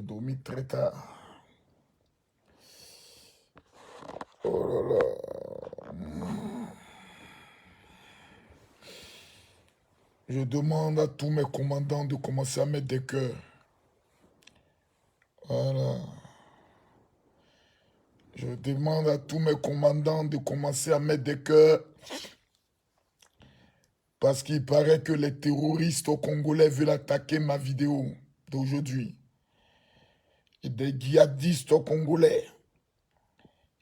J'ai dormi très tard. Oh là là. Je demande à tous mes commandants de commencer à mettre des cœurs. Voilà. Je demande à tous mes commandants de commencer à mettre des cœurs. Parce qu'il paraît que les terroristes au Congolais veulent attaquer ma vidéo d'aujourd'hui. Et des djihadistes au Congolais.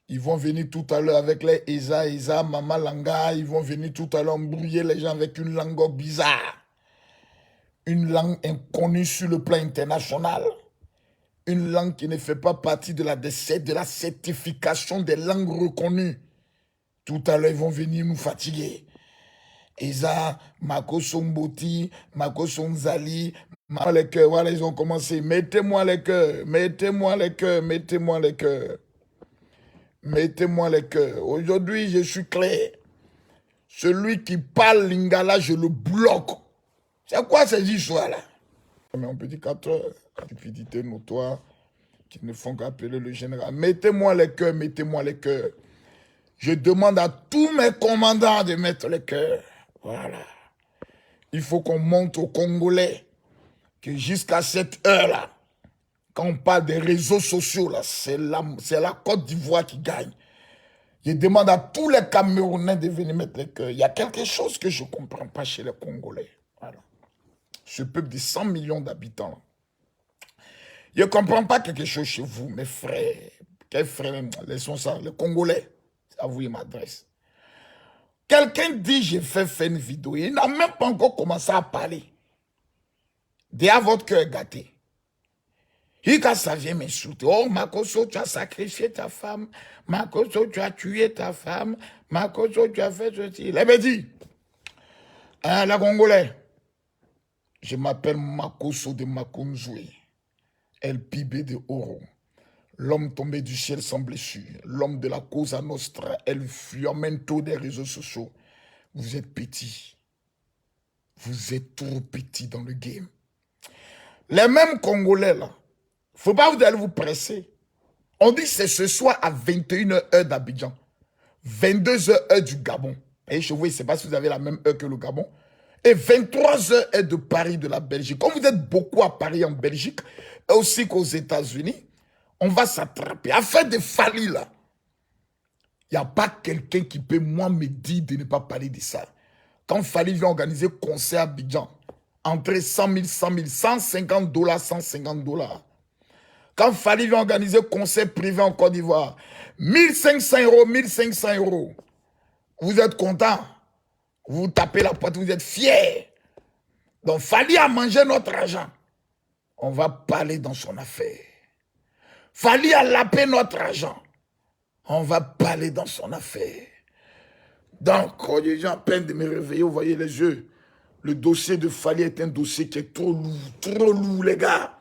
Ils vont venir tout à l'heure avec les Eza, Mama Langa. Ils vont venir tout à l'heure embrouiller les gens avec une langue bizarre. Une langue inconnue sur le plan international. Une langue qui ne fait pas partie de la certification des langues reconnues. Tout à l'heure, ils vont venir nous fatiguer. Eza, Mako Somboti, Mako Sonzali, les cœurs. Voilà, ils ont commencé. Mettez-moi les cœurs, mettez-moi les cœurs, mettez-moi les cœurs. Mettez-moi les cœurs. Aujourd'hui, je suis clair. Celui qui parle lingala, je le bloque. C'est quoi ces histoires-là? Mais on peut dire 4 heures, stupidité notoire, qui ne font qu'appeler le général. Mettez-moi les cœurs, mettez-moi les cœurs. Je demande à tous mes commandants de mettre les cœurs. Voilà. Il faut qu'on montre aux Congolais que jusqu'à cette heure-là, quand on parle des réseaux sociaux, là, c'est la Côte d'Ivoire qui gagne. Je demande à tous les Camerounais de venir mettre les cœurs. Il y a quelque chose que je ne comprends pas chez les Congolais. Voilà. Ce peuple de 100 millions d'habitants. Je ne comprends pas quelque chose chez vous, mes frères. Quels frères, laissons ça, les Congolais. À vous, il m'adresse. Quelqu'un dit, j'ai fait une vidéo. Il n'a même pas encore commencé à parler. Déjà, votre cœur est gâté. Et quand ça vient m'insulter, oh, Makoso, tu as sacrifié ta femme. Makoso, tu as tué ta femme. Makoso, tu as fait ceci. Il avait dit, hein, les Congolais, je m'appelle Makoso de Makunzoué, El Pibe de Oro. L'homme tombé du ciel sans blessure, l'homme de la cause à Nostra, El Fiamento des réseaux sociaux. Vous êtes petit. Vous êtes trop petit dans le game. Les mêmes Congolais, là, faut pas vous aller vous presser. On dit que c'est ce soir à 21h d'Abidjan, 22h du Gabon. Et chez vous, je ne sais pas si vous avez la même heure que le Gabon. Et 23h de Paris, de la Belgique. Comme vous êtes beaucoup à Paris en Belgique, et aussi qu'aux États-Unis, on va s'attraper. Afin de Fali, là, il n'y a pas quelqu'un qui peut, moi, me dire de ne pas parler de ça. Quand Fali vient organiser concert à Abidjan, entrée 100 000, 100 000, 150 $, 150 $. Quand Fali vient organiser concert privé en Côte d'Ivoire, 1500 €, 1500 €. Vous êtes content? Vous tapez la porte, vous êtes fiers. Donc Fali a mangé notre argent. On va parler dans son affaire. Fali a lapé notre argent. On va parler dans son affaire. Donc, quand les gens peinent de me réveiller, vous voyez les yeux. Le dossier de Fali est un dossier qui est trop lourd, les gars.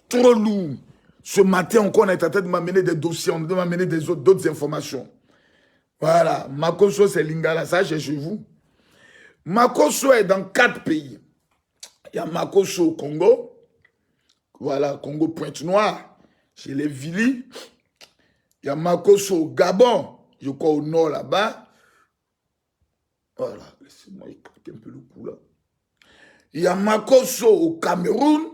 Trop lourd. Ce matin, encore, on est en train de m'amener des dossiers, on doit m'amener d'autres informations. Voilà. Makoso, c'est Lingala, ça, c'est chez vous. Makoso est dans 4 pays. Il y a Makoso au Congo. Voilà, Congo Pointe-Noire, chez les Vili. Il y a Makoso au Gabon, je crois au nord là-bas. Voilà, laissez-moi écouter un peu le coup là. Il y a Makoso au Cameroun.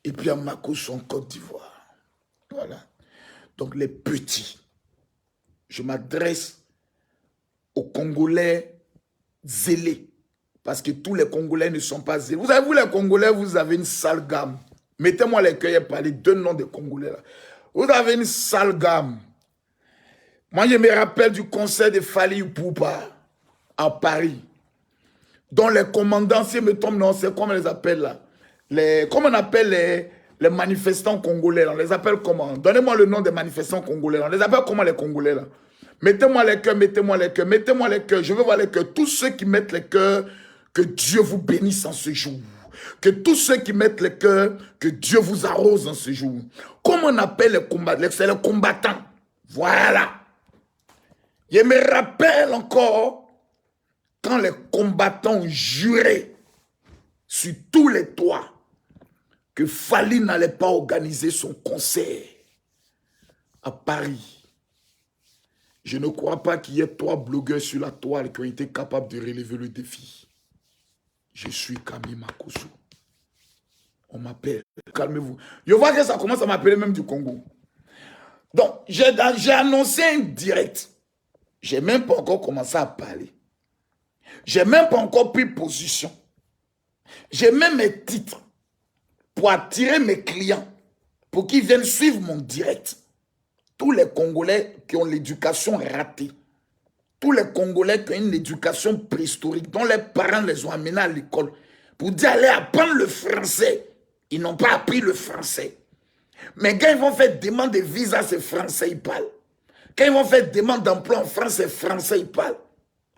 Et puis il y a Makoso en Côte d'Ivoire. Voilà. Donc les petits. Je m'adresse aux Congolais zélés. Parce que tous les Congolais ne sont pas zélés. Vous savez, vous les Congolais, vous avez une sale gamme. Mettez-moi les cœurs et parlez 2 noms de Congolais là. Vous avez une sale gamme. Moi, je me rappelle du concert de Fali Ipupa à Paris. Dont les commandants, si me tombent, non, c'est comment on les appelle là. Comment on appelle les manifestants congolais là? On les appelle comment? Donnez-moi le nom des manifestants congolais là. On les appelle comment les Congolais là? Mettez-moi les cœurs, mettez-moi les cœurs, mettez-moi les cœurs. Je veux voir les cœurs. Tous ceux qui mettent les cœurs, que Dieu vous bénisse en ce jour. Que tous ceux qui mettent les cœurs, que Dieu vous arrose en ce jour. Comment on appelle les combattants? C'est les combattants. Voilà. Je me rappelle encore quand les combattants ont juré sur tous les toits que Fally n'allait pas organiser son concert à Paris. Je ne crois pas qu'il y ait 3 blogueurs sur la toile qui ont été capables de relever le défi. Je suis Camille Makosso. On m'appelle. Calmez-vous. Je vois que ça commence à m'appeler même du Congo. Donc, j'ai annoncé un direct. Je n'ai même pas encore commencé à parler. Je n'ai même pas encore pris position. J'ai même mes titres pour attirer mes clients, pour qu'ils viennent suivre mon direct. Tous les Congolais qui ont l'éducation ratée, tous les Congolais qui ont une éducation préhistorique, dont les parents les ont amenés à l'école, pour dire allez apprendre le français. Ils n'ont pas appris le français. Mais quand ils vont faire demande de visa, c'est français, ils parlent. Quand ils vont faire demande d'emploi en France, c'est français, ils parlent.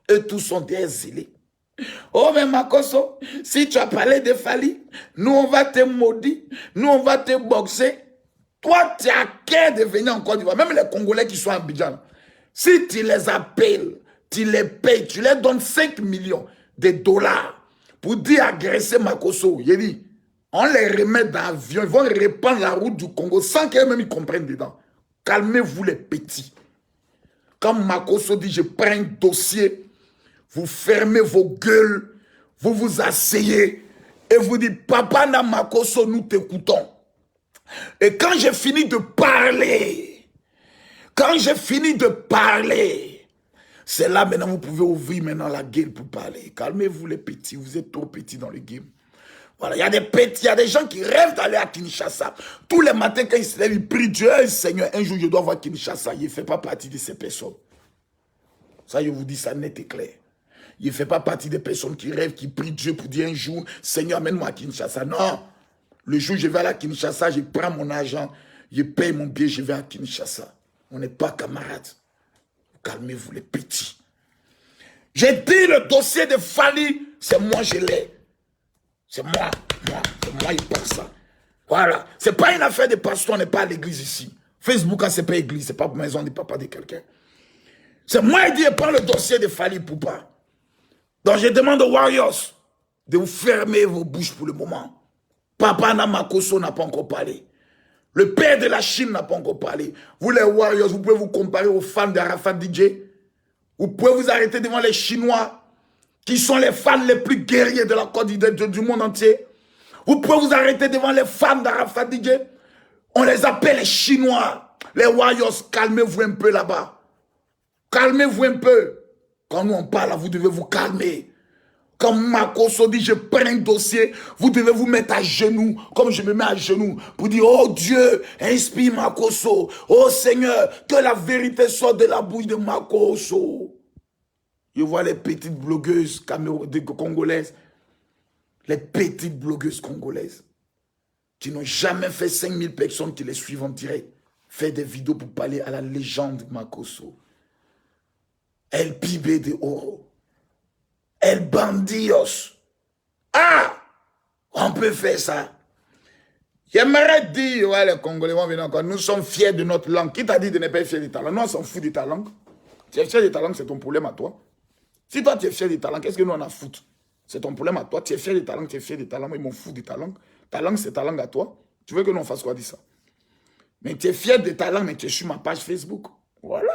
Eux tous sont des exilés. Oh, mais Makosso, si tu as parlé de Fally, nous on va te maudire, nous on va te boxer. Toi, tu as qu'à de venir en Côte d'Ivoire. Même les Congolais qui sont à Abidjan, si tu les appelles, tu les payes, tu leur donnes 5 millions de dollars pour dire agresser Makosso. Il dit, on les remet dans l'avion, ils vont répandre la route du Congo sans qu'eux-mêmes ils comprennent dedans. Calmez-vous les petits. Quand Makosso dit, je prends un dossier, vous fermez vos gueules, vous vous asseyez et vous dites, Papa na Makosso, nous t'écoutons. Et quand j'ai fini de parler, c'est là maintenant vous pouvez ouvrir maintenant la gueule pour parler. Calmez-vous les petits, vous êtes trop petits dans le game. Voilà, il y a des petits, il y a des gens qui rêvent d'aller à Kinshasa. Tous les matins quand ils se lèvent, ils prient Dieu, Seigneur, un jour je dois voir Kinshasa. Il ne fait pas partie de ces personnes. Ça, je vous dis ça net et clair. Il ne fait pas partie des personnes qui rêvent, qui prient Dieu pour dire un jour, Seigneur, amène-moi à Kinshasa. Non. Le jour où je vais aller à Kinshasa, je prends mon argent, je paye mon billet, je vais à Kinshasa. On n'est pas camarades. Calmez-vous les petits. J'ai dit le dossier de Fally, c'est moi je l'ai. C'est moi, il pense ça. Voilà. Ce n'est pas une affaire de pasteur, on n'est pas à l'église ici. Facebook, ce n'est pas église, ce n'est pas maison de papa de quelqu'un. C'est moi qui dis, prends le dossier de Fally Poupa. Donc je demande aux Warriors de vous fermer vos bouches pour le moment. Papa Makosso n'a pas encore parlé. Le père de la Chine n'a pas encore parlé. Vous les Warriors, vous pouvez vous comparer aux fans d'Arafat DJ. Vous pouvez vous arrêter devant les Chinois qui sont les fans les plus guerriers de la Côte d'Ivoire du monde entier. Vous pouvez vous arrêter devant les fans d'Arafat DJ. On les appelle les Chinois. Les Warriors, calmez-vous un peu là-bas. Calmez-vous un peu. Quand nous on parle, vous devez vous calmer. Quand Makosso dit je prends un dossier, vous devez vous mettre à genoux, comme je me mets à genoux, pour dire oh Dieu, inspire Makosso. Oh Seigneur, que la vérité sorte de la bouche de Makosso. Je vois les petites blogueuses congolaises, les petites blogueuses congolaises, qui n'ont jamais fait 5000 personnes qui les suivent en direct, faire des vidéos pour parler à la légende Makosso. El Pibe de Oro. El Bandios. Ah! On peut faire ça. J'aimerais dire, ouais, les Congolais vont venir encore. Nous sommes fiers de notre langue. Qui t'a dit de ne pas être fier de ta langue? Nous, on s'en fout de ta langue. Tu es fier de ta langue, c'est ton problème à toi. Si toi, tu es fier de ta langue, qu'est-ce que nous, on a foutu? C'est ton problème à toi. Tu es fier de ta langue, tu es fier de ta langue. Moi, ils m'en foutent de ta langue. Ta langue, c'est ta langue à toi. Tu veux que nous, on fasse quoi de ça? Mais tu es fier de ta langue, mais tu es sur ma page Facebook. Voilà.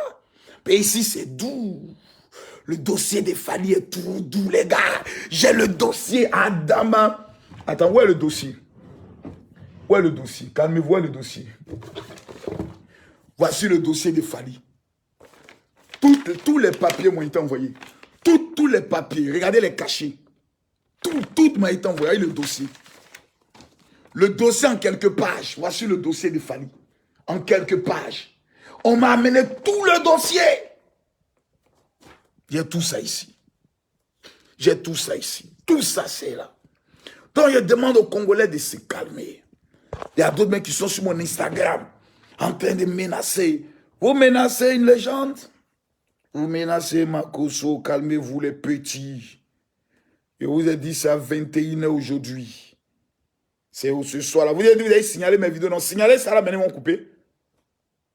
Et ici, c'est doux. Le dossier des Fally est tout doux, les gars. J'ai le dossier Adama. Attends, où est le dossier? Où est le dossier? Calmez-vous, où est le dossier? Voici le dossier des Fally. Tous les papiers m'ont été envoyés. Tous les papiers. Regardez les cachets. Tout m'a été envoyé, le dossier. Le dossier en quelques pages. Voici le dossier des Fally. En quelques pages. On m'a amené tout le dossier. J'ai tout ça ici. J'ai tout ça ici. Tout ça, c'est là. Donc, je demande aux Congolais de se calmer. Il y a d'autres mecs qui sont sur mon Instagram en train de menacer. Vous menacez une légende? Vous menacez Makosso, calmez-vous les petits. Je vous ai dit, c'est à 21h aujourd'hui. C'est ce soir-là. Vous avez signalé mes vidéos. Non, signalez ça là, maintenant ils vont couper.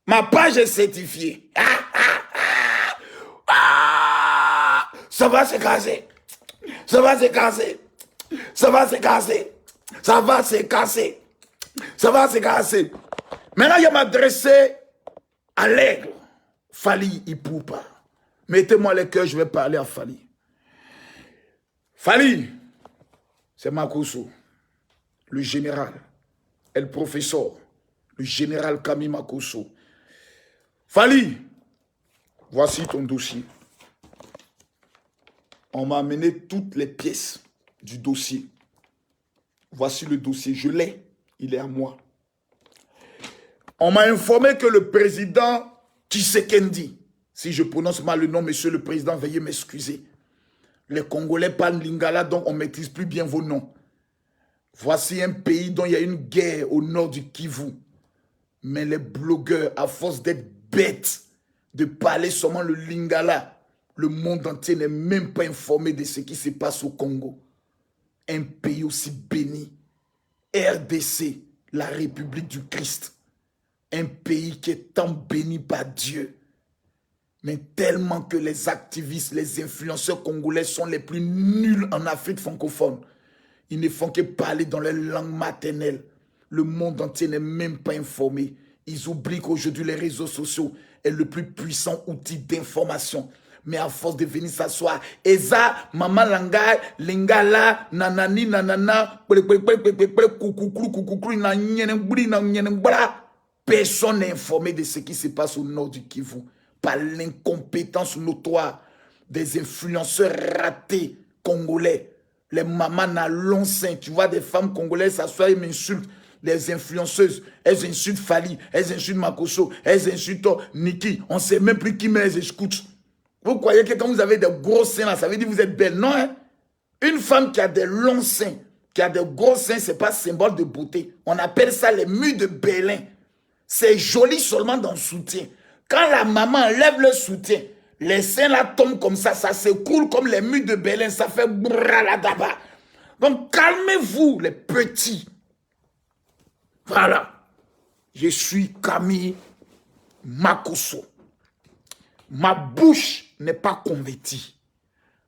Ma page est certifiée. Ça va se casser. Ça va se casser. Ça va se casser. Ça va se casser. Ça va, c'est cassé. Maintenant, il m'adresser à l'aigle. Fali, il ne pas. Mettez-moi le cœur, je vais parler à Fali. Fali, c'est Makosso, le général, et le professeur, le général Camille Makosso. Fali, voici ton dossier. On m'a amené toutes les pièces du dossier. Voici le dossier, je l'ai, il est à moi. On m'a informé que le président Tshisekedi, si je prononce mal le nom, monsieur le président, veuillez m'excuser. Les Congolais parlent lingala, donc on ne maîtrise plus bien vos noms. Voici un pays dont il y a une guerre au nord du Kivu. Mais les blogueurs, à force d'être bêtes, de parler seulement le lingala, le monde entier n'est même pas informé de ce qui se passe au Congo. Un pays aussi béni. RDC, la République du Christ. Un pays qui est tant béni par Dieu. Mais tellement que les activistes, les influenceurs congolais sont les plus nuls en Afrique francophone. Ils ne font que parler dans leur langue maternelle. Le monde entier n'est même pas informé. Ils oublient qu'aujourd'hui, les réseaux sociaux est le plus puissant outil d'information. Mais à force de venir s'asseoir, Eza, Maman Langa, Lingala, Nanani, Nanana, personne n'est informé de ce qui se passe au nord du Kivu. Par l'incompétence notoire des influenceurs ratés congolais. Les mamans n'allons saint, tu vois des femmes congolaises s'asseoir et m'insultent. Les influenceuses, elles insultent Fali, elles insultent Makosso, elles insultent Niki. On ne sait même plus qui met elles écoutent. Vous croyez que quand vous avez des gros seins là, ça veut dire que vous êtes belle? Non, hein? Une femme qui a des longs seins, qui a des gros seins, ce n'est pas symbole de beauté. On appelle ça les murs de Berlin. C'est joli seulement dans le soutien. Quand la maman enlève le soutien, les seins là tombent comme ça s'écoule comme les murs de Berlin, ça fait brrrradaba. Donc calmez-vous les petits. Voilà. Je suis Camille Makosso. Ma bouche n'est pas convertie.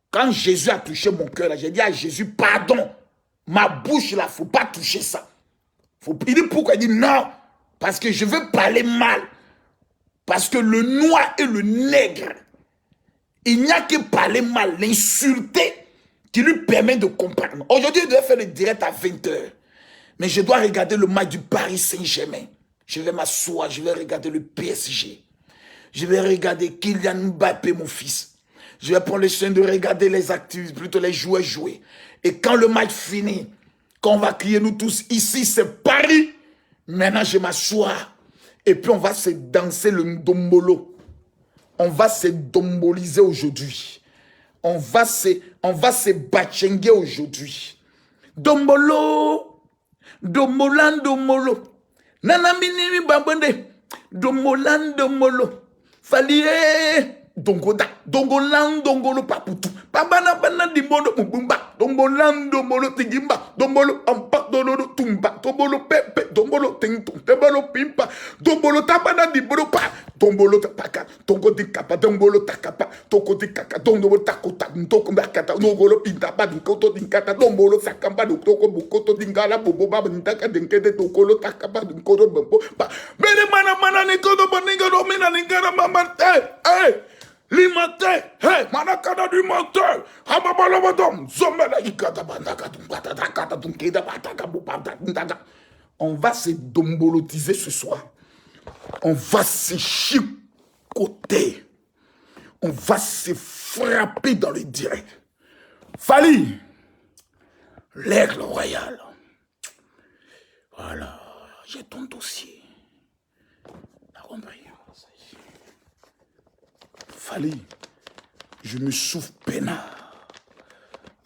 Quand Jésus a touché mon cœur, j'ai dit à Jésus, pardon. Ma bouche là, il ne faut pas toucher ça. Il dit pourquoi? Il dit non. Parce que je veux parler mal. Parce que le noir et le nègre, il n'y a que parler mal, l'insulter, qui lui permet de comprendre. Aujourd'hui, je devais faire le direct à 20h. Mais je dois regarder le match du Paris Saint-Germain. Je vais m'asseoir, je vais regarder le PSG. Je vais regarder Kylian Mbappé, mon fils. Je vais prendre le soin de regarder les actifs, plutôt les joueurs jouer. Et quand le match finit, quand on va crier nous tous, ici c'est Paris. Maintenant je m'assois. Et puis on va se danser le ndombolo. On va se domboliser aujourd'hui. On va se bachenguer aujourd'hui. Dombolo. Dombolan domolo. Nanamini babonde. Dombolan domolo. Fali dongoda. Dongolan dongolo paputu. Babana bana dimbono mubumba. Dombolan dombolo tigimba. Dombolo ampa dololo tumba. Dombolo pepe. Dombolo tingtum. Dombolo pimpa. Dombolo tabana dimbolo pa. Dombolo tapaka. Tongo di kapa. Dombolo takapa. Toko di kaka. Dombolo takota. Toko bakata. Nogolo pinta. Badinkoto dinkata. Dombolo sakamba. Toko bukoto dingala. Bobo baba dintaka. Dinkede tokolo takapa. Dinkoto bambo. Bene mana nikodo baninga domina ningara mamarte. Hey! Limate, hey, manakada du menteur, hababalabadom, zomela ikata bandaka, tunkata, tunkeda bataka, bupata. On va se dombolotiser ce soir. On va se chicoter. On va se frapper dans le direct. Fali, l'aigle royal. Voilà, j'ai ton dossier. T'as compris? Fali, je me souffle peinard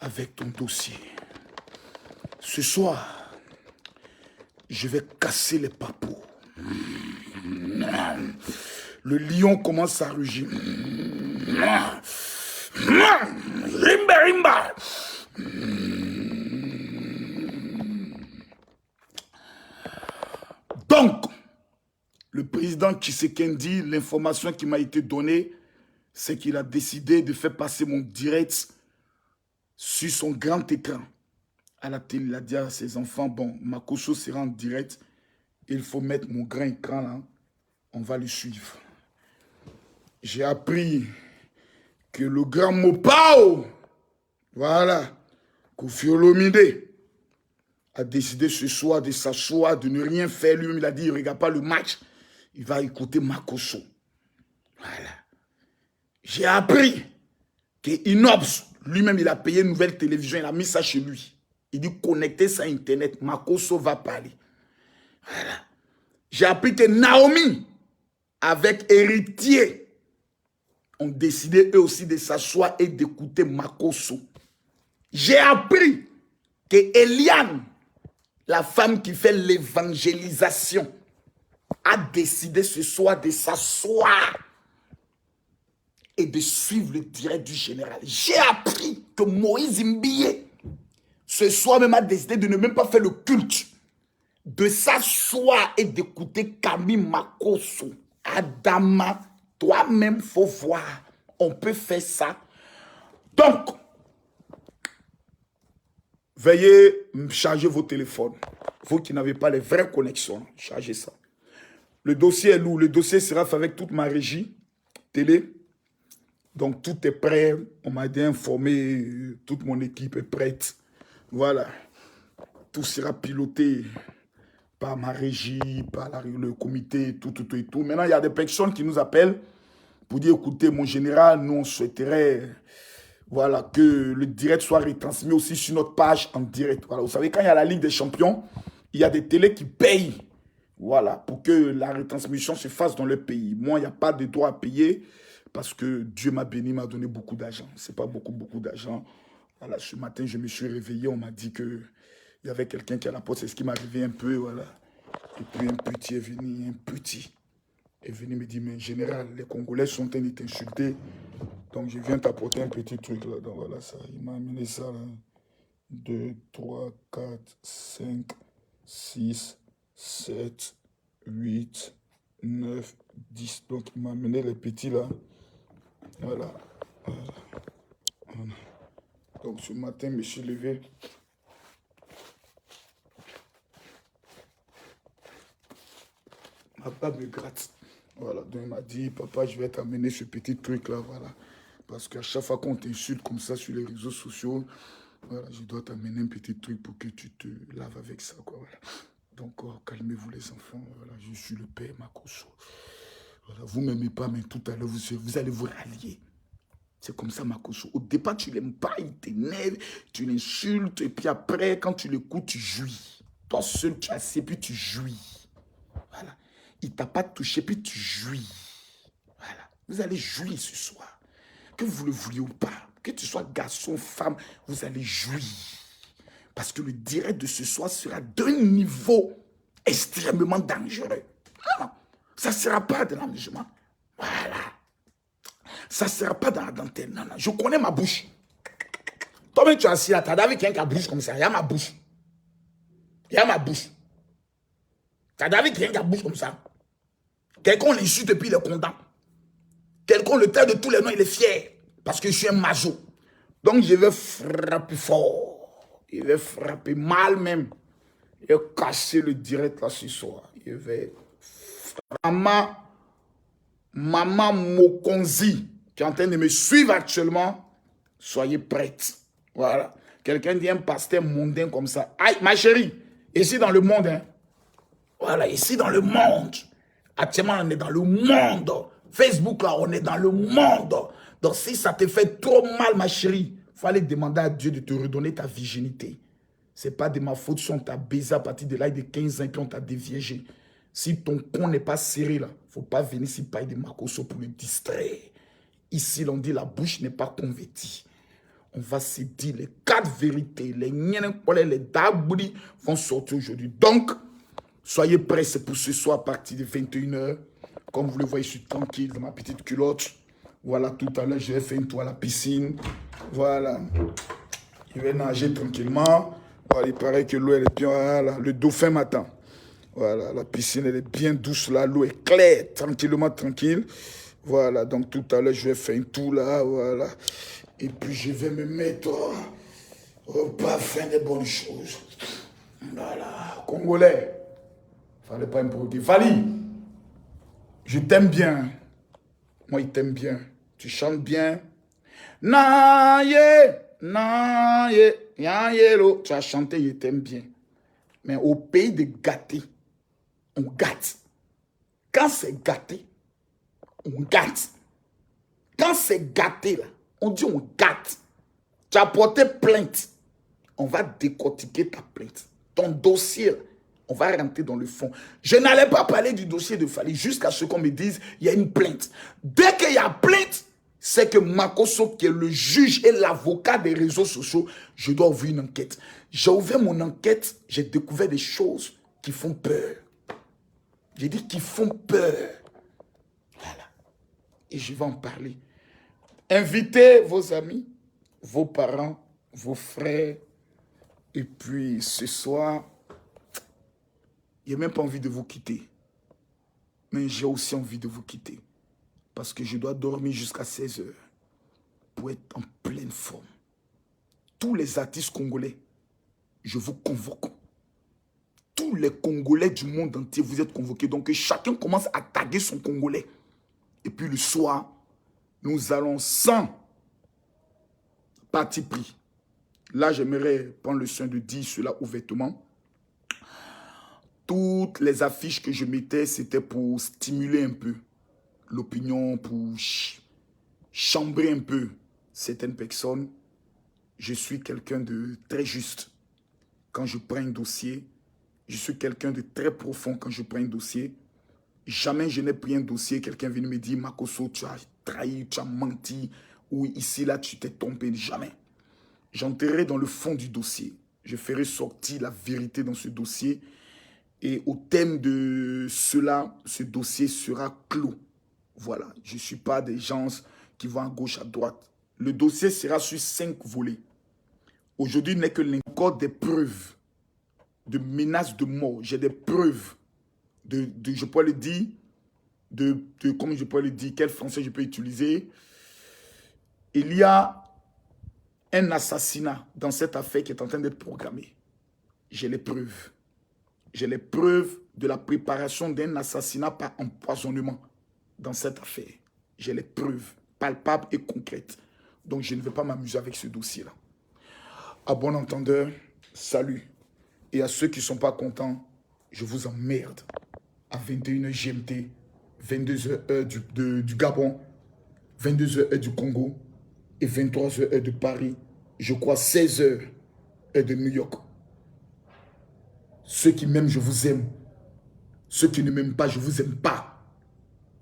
avec ton dossier. Ce soir, je vais casser les papous. Le lion commence à rugir. Rimba, rimba. Donc, le président Tshisekedi, l'information qui m'a été donnée, c'est qu'il a décidé de faire passer mon direct sur son grand écran à la télé. Il a dit à ses enfants, bon, Makosso sera en direct Il faut mettre mon grand écran là. On va le suivre. J'ai appris que le grand Mopao, voilà, Koffi Olomide, a décidé ce soir de s'asseoir, de ne rien faire. Lui-même, il a dit, il ne regarde pas le match. Il va écouter Makosso. Voilà. J'ai appris que Inops, lui-même, il a payé une nouvelle télévision. Il a mis ça chez lui. Il dit, connectez ça à Internet. Makosso va parler. Voilà. J'ai appris que Naomi, avec Héritier, ont décidé eux aussi de s'asseoir et d'écouter Makosso. J'ai appris que Eliane, la femme qui fait l'évangélisation, a décidé ce soir de s'asseoir et de suivre le direct du général. J'ai appris que Moïse Mbiye, ce soir même, a décidé de ne même pas faire le culte, de s'asseoir et d'écouter Camille Makosso. Adama, toi-même, il faut voir. On peut faire ça. Donc, veuillez charger vos téléphones. Vous qui n'avez pas les vraies connexions, chargez ça. Le dossier est lourd. Le dossier sera fait avec toute ma régie télé. Donc, tout est prêt. On m'a été informé. Toute mon équipe est prête. Voilà. Tout sera piloté par ma régie, par le comité, tout et tout. Maintenant, il y a des personnes qui nous appellent pour dire, écoutez, mon général, nous, on souhaiterait voilà, que le direct soit retransmis aussi sur notre page en direct. Voilà. Vous savez, quand il y a la Ligue des Champions, il y a des télés qui payent. Voilà, pour que la retransmission se fasse dans le pays. Moi, il n'y a pas de droit à payer parce que Dieu m'a béni, m'a donné beaucoup d'argent. Ce n'est pas beaucoup d'argent. Voilà, ce matin, je me suis réveillé, on m'a dit qu'il y avait quelqu'un qui est à la porte, c'est ce qui m'a réveillé un peu, voilà. Et puis un petit est venu me dire, mais général, les Congolais sont en train de t'insulter, donc je viens t'apporter un petit truc là. Donc voilà, ça, il m'a amené ça là. 2, 3, 4, 5, 6, 7, 8, 9, 10. Donc, il m'a amené les petits là. Voilà. Voilà. Donc, ce matin, je me suis levé. Papa me gratte. Voilà. Donc, il m'a dit, papa, je vais t'amener ce petit truc là. Voilà. Parce qu'à chaque fois qu'on t'insulte comme ça sur les réseaux sociaux, voilà, je dois t'amener un petit truc pour que tu te laves avec ça, quoi. Voilà. Donc, calmez-vous les enfants. Voilà, je suis le père Makosso. Voilà, vous ne m'aimez pas, mais tout à l'heure, vous allez vous rallier. C'est comme ça, Makosso. Au départ, tu ne l'aimes pas, il t'énerve, tu l'insultes, et puis après, quand tu l'écoutes, tu jouis. Toi seul, tu as assis, puis tu jouis. Voilà. Il ne t'a pas touché, puis tu jouis. Voilà. Vous allez jouir ce soir. Que vous le vouliez ou pas, que tu sois garçon, femme, vous allez jouir. Parce que le direct de ce soir sera d'un niveau extrêmement dangereux. Non, ça ne sera pas de l'amusement. Voilà. Ça ne sera pas dans la dentelle. Non, non, je connais ma bouche. Toi-même, tu es assis là, tu as David qui a une bouche comme ça. Il y a ma bouche. Il y a ma bouche. Tu as David qui a une bouche comme ça. Quelqu'un l'insulte et puis il est content. Quelqu'un le traite de tous les noms, il est fier. Parce que je suis un majo. Donc, je vais frapper fort. Il va frapper mal même. Il va casser le direct là ce soir. Il va... Maman Mokonzi, qui est en train de me suivre actuellement, soyez prête. Voilà. Quelqu'un dit un pasteur mondain comme ça. Aïe, ma chérie, ici dans le monde, hein. Voilà, ici dans le monde. Actuellement, on est dans le monde. Facebook, là, on est dans le monde. Donc, si ça te fait trop mal, ma chérie, il faut aller demander à Dieu de te redonner ta virginité. Ce n'est pas de ma faute si on t'a baisé à partir de l'âge de 15 ans et puis on t'a déviégé. Si ton con n'est pas serré, là, il ne faut pas venir ici parler de Makosso pour le distraire. Ici, on dit la bouche n'est pas convertie. On va se dire les 4 vérités. Les les dabouli vont sortir aujourd'hui. Donc, soyez prêts, c'est pour ce soir à partir de 21 h. Comme vous le voyez, je suis tranquille dans ma petite culotte. Voilà, tout à l'heure, je vais faire une toile à la piscine. Voilà. Je vais nager tranquillement. Voilà, il paraît que l'eau, elle est bien. Voilà, le dauphin m'attend. Voilà, la piscine, elle est bien douce là. L'eau est claire, tranquillement, tranquille. Voilà, donc tout à l'heure, je vais faire un tour là. Voilà. Et puis, je vais me mettre au parfum des bonnes choses. Voilà, Congolais. Fallait pas me provoquer. Fali, je t'aime bien. Moi, il t'aime bien. Tu chantes bien. Naye, naye, yayelo. Tu as chanté, il t'aime bien. Mais au pays de gâter, on gâte. Quand c'est gâté, on gâte. Quand c'est gâté, là, on dit on gâte. Tu as porté plainte. On va décortiquer ta plainte. Ton dossier, là, on va rentrer dans le fond. Je n'allais pas parler du dossier de Fali jusqu'à ce qu'on me dise il y a une plainte. Dès qu'il y a plainte, c'est que Makosso, qui est le juge et l'avocat des réseaux sociaux, je dois ouvrir une enquête. J'ai ouvert mon enquête, j'ai découvert des choses qui font peur. J'ai dit qui font peur. Voilà. Et je vais en parler. Invitez vos amis, vos parents, vos frères. Et puis ce soir, je n'ai même pas envie de vous quitter. Mais j'ai aussi envie de vous quitter. Parce que je dois dormir jusqu'à 16 h pour être en pleine forme. Tous les artistes congolais, je vous convoque. Tous les Congolais du monde entier, vous êtes convoqués. Donc que chacun commence à taguer son Congolais. Et puis le soir, nous allons sans parti pris. Là, j'aimerais prendre le soin de dire cela ouvertement. Toutes les affiches que je mettais, c'était pour stimuler un peu l'opinion, pour chambrer un peu certaines personnes. Je suis quelqu'un de très juste quand je prends un dossier. Je suis quelqu'un de très profond quand je prends un dossier. Jamais je n'ai pris un dossier, quelqu'un vient me dire « Makosso, tu as trahi, tu as menti, ou ici, là, tu t'es trompé. » Jamais. J'entrerai dans le fond du dossier. Je ferai sortir la vérité dans ce dossier. Et au thème de cela, ce dossier sera clos. Voilà. Je ne suis pas des gens qui vont à gauche, à droite. Le dossier sera sur 5 volets. Aujourd'hui n'est que encore des preuves de menaces de mort. J'ai des preuves je peux le dire, comment je peux le dire, quel français je peux utiliser. Il y a un assassinat dans cette affaire qui est en train d'être programmé. J'ai les preuves. J'ai les preuves de la préparation d'un assassinat par empoisonnement dans cette affaire. J'ai les preuves palpables et concrètes. Donc je ne vais pas m'amuser avec ce dossier-là. À bon entendeur, salut. Et à ceux qui ne sont pas contents, je vous emmerde. À 21 h GMT, 22 h heure du Gabon, 22 h heure du Congo et 23 h heure de Paris. Je crois 16 h heure de New York. Ceux qui m'aiment, je vous aime. Ceux qui ne m'aiment pas, je ne vous aime pas.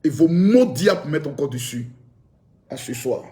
Et vos mots diables mettent encore dessus. À ce soir.